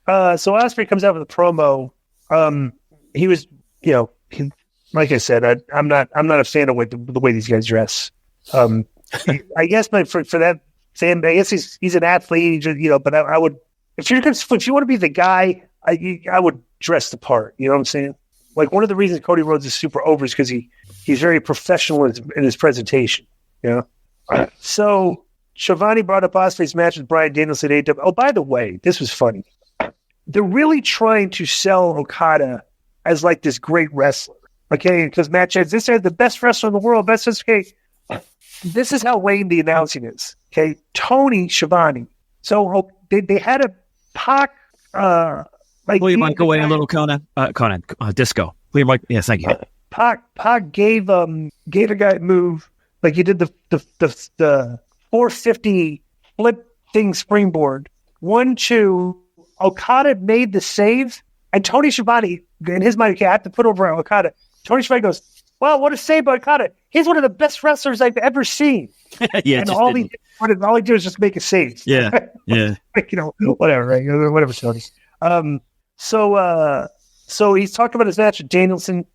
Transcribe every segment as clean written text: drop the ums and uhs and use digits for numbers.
So Ospreay comes out with a promo. He was, like I said, I'm not a fan of the way these guys dress. I guess, but for that, Sam, I guess he's an athlete, but I would, if you want to be the guy, I would dress the part. You know what I'm saying? Like, one of the reasons Cody Rhodes is super over is because he's very professional in his presentation. So Schiavone brought up Ospreay's match with Bryan Danielson at AEW. Oh, by the way, this was funny. They're really trying to sell Okada as like this great wrestler. Okay, because Matt says this is the best wrestler in the world. Okay, this is how lame the announcing is. Okay, Tony Schiavone. So they had a Pac. Pull your mic away a little, Konnan. Disco. Pull your mic. Yes, thank you. Pac gave a guy a move like he did the 450 flip thing springboard. 1-2. Okada made the save, and Tony Schiavone, in his mind, okay, I have to put over Okada. Tony Schiavone goes, "Well, what a save by Okada! He's one of the best wrestlers I've ever seen." Yeah, and all he did was just make a save. Yeah, yeah. Whatever, right? Whatever, Tony. So he's talked about his match with Danielson.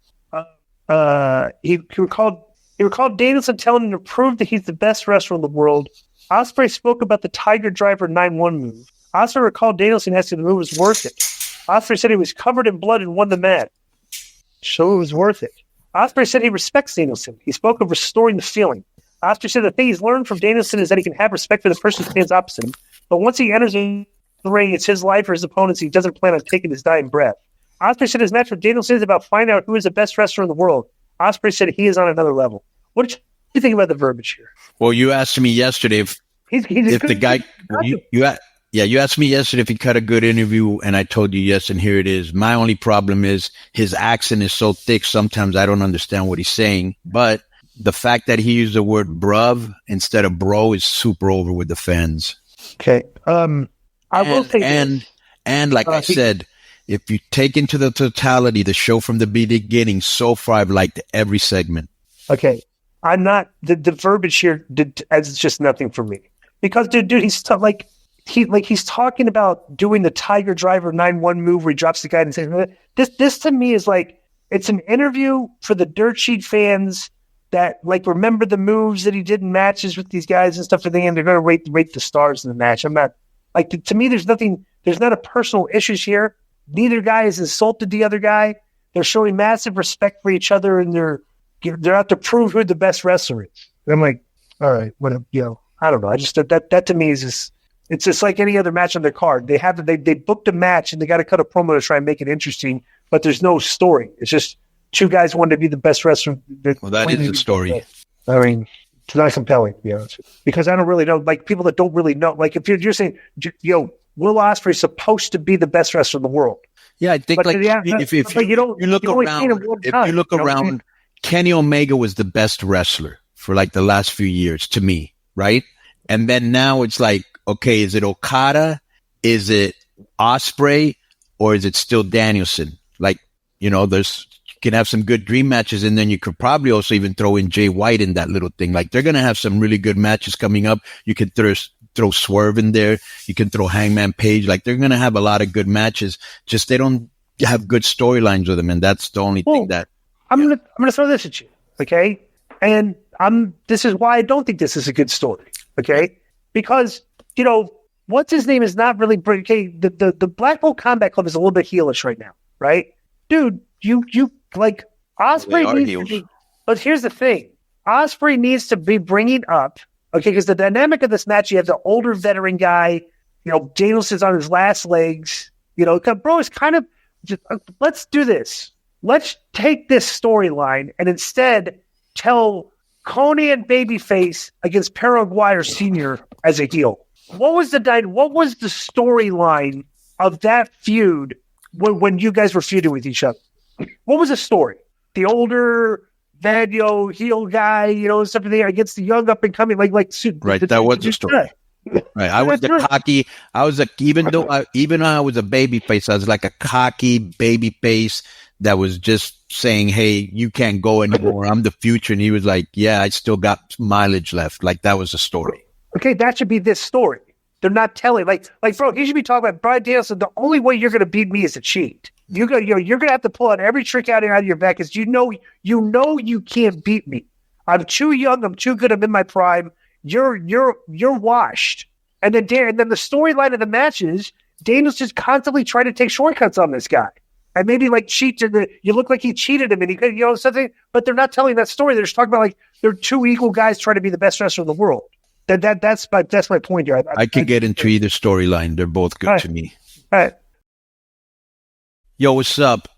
He recalled Danielson telling him to prove that he's the best wrestler in the world. Ospreay spoke about the Tiger Driver 9-1 move. Ospreay recalled Danielson asking if the move was worth it. Ospreay said he was covered in blood and won the match, so it was worth it. Ospreay said he respects Danielson. He spoke of restoring the feeling. Ospreay said the thing he's learned from Danielson is that he can have respect for the person who stands opposite him, but once he enters the ring, it's his life or his opponent's. He doesn't plan on taking his dying breath. Ospreay said his match with Danielson is about finding out who is the best wrestler in the world. Ospreay said he is on another level. What do you think about the verbiage here? Well, you asked me yesterday if the guy you asked me yesterday if he cut a good interview, and I told you yes, and here it is. My only problem is his accent is so thick, sometimes I don't understand what he's saying. But the fact that he used the word bruv instead of bro is super over with the fans. Okay. I will say and like I said, if you take into the totality the show from the beginning, so far I've liked every segment. Okay. I'm not the verbiage here. It's just nothing for me because dude, he's he's talking about doing the Tiger Driver 9-1 move where he drops the guy and says, this to me is like, it's an interview for the dirt sheet fans that like remember the moves that he did in matches with these guys and stuff. At the end, they're going to rate the stars in the match. I'm not like, to me, there's not a personal issues here. Neither guy has insulted the other guy. They're showing massive respect for each other, and they're out to prove who the best wrestler is. And I'm like, all right, whatever. I don't know. I just that to me is just, it's just like any other match on their card. They booked a match and they got to cut a promo to try and make it interesting, but there's no story. It's just two guys wanting to be the best wrestler. Well, that is the story. I mean, it's not compelling, to be honest with you, because I don't really know. Like, people that don't really know, like if you're saying, Will Ospreay is supposed to be the best wrestler in the world. Yeah, I think if you look around, Kenny Omega was the best wrestler for like the last few years to me, right? And then now it's like, okay, is it Okada? Is it Ospreay? Or is it still Danielson? Like, you can have some good dream matches, and then you could probably also even throw in Jay White in that little thing. Like, they're going to have some really good matches coming up. You could throw Swerve in there. You can throw Hangman Page. Like, they're going to have a lot of good matches. Just they don't have good storylines with them, and that's the only thing that... I'm gonna throw this at you, okay? And this is why I don't think this is a good story, okay? Because, what's his name is not really... Okay, the Blackpool Combat Club is a little bit heelish right now, right? Dude, you like, Ospreay needs to be... But here's the thing. Ospreay needs to be bringing up, okay, because the dynamic of this match, you have the older veteran guy, Danielson's on his last legs, bro, it's kind of... let's do this. Let's take this storyline and instead tell Konnan babyface against Paraguayer Sr. as a heel. What was the storyline of that feud when you guys were feuding with each other? What was the story? The older heel guy, something there against the young up and coming, like right. That was the story. Right. I was the cocky. I was even though I was a baby face, I was like a cocky baby face that was just saying, "Hey, you can't go anymore. I'm the future." And he was like, "Yeah, I still got mileage left." Like, that was the story. Okay, that should be this story. They're not telling. Like, bro, he should be talking about Bryan Danielson. The only way you're going to beat me is to cheat. You're going to have to pull out every trick out of your back because you know you can't beat me. I'm too young. I'm too good. I'm in my prime. You're washed. And then the storyline of the match is Daniel's just constantly trying to take shortcuts on this guy. And maybe like you look like he cheated him and he could, something, but they're not telling that story. They're just talking about like they're two equal guys trying to be the best wrestler in the world. That's my point here. I could get into either storyline. They're both good to me. All right. Yo, what's up?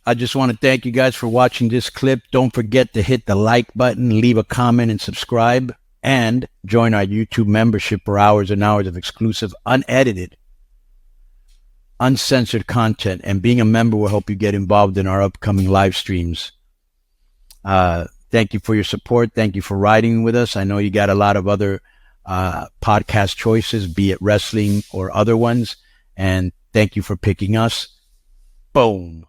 I just want to thank you guys for watching this clip. Don't forget to hit the like button, leave a comment, and subscribe. And join our YouTube membership for hours and hours of exclusive, unedited, uncensored content. And being a member will help you get involved in our upcoming live streams. Thank you for your support. Thank you for riding with us. I know you got a lot of other podcast choices, be it wrestling or other ones. And thank you for picking us. Boom.